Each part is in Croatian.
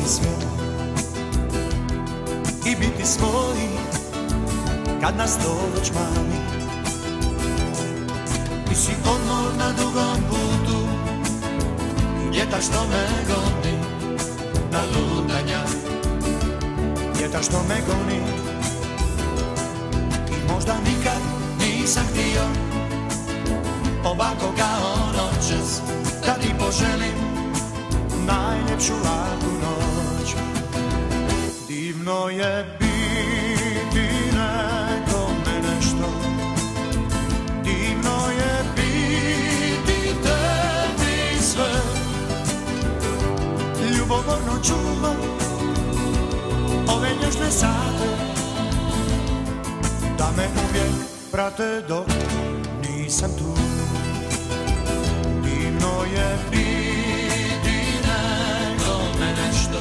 svijet i biti svoji kad nas to već mami. Ti si odmor na dugom putu, ljeta što me goni na lutanja, ljeta što me goni. I možda nikad nisam htio ovako kao noćas da ti poželim najljepšu laku noć. Divno je biti nekome nešto, divno je biti tebi sve. Ljubomorno čuvam ove nježne sate, da me uvijek prate dok nisam tu. Divno je biti nekome nešto,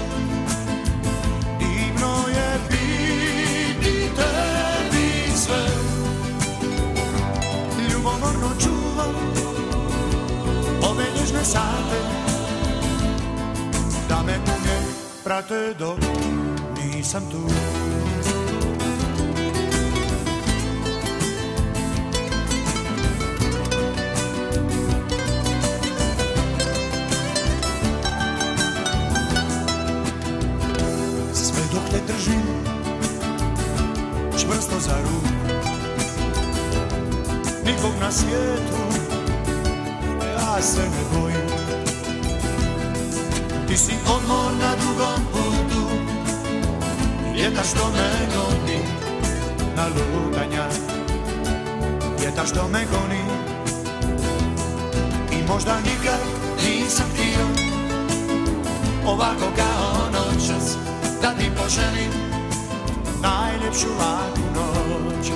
divno je biti tebi sve. Ljubomorno čuvam ove nježne sate, da me uvijek prate dok nisam tu. Sve dok te držim čvrsto za ruku, nikog na svijetu ja se ne bojim. Ti si odmor na dugom putu, ljeta što me goni na lutanja, ljeta što me goni. I možda nikad nisam htio ovako kao noćas da ti poželim najljepšu laku noć.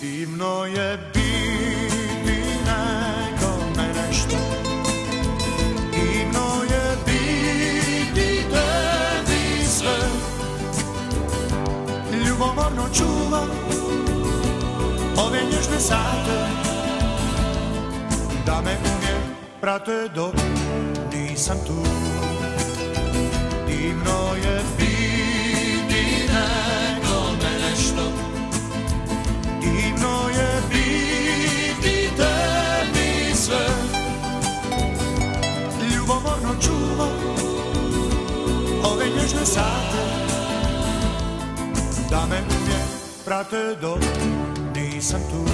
Divno je biti nekome nešto, divno je biti tebi sve. Ljubomorno čuvam ove nježne sate, da me uvijek prate dok nisam tu. Divno je biti nekome nešto, divno je biti tebi sve. Ljubomorno čuvam ove nježne sate, da me uvijek prate dok nisam tu.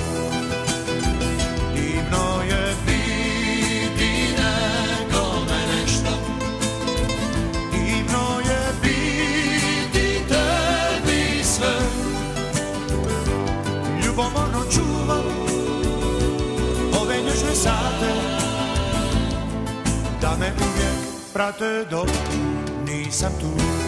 Divno je biti nekome nešto, divno je biti tebi sve. Ljubomorno čuvam ove nježne sate, da me uvijek prate dok nisam tu.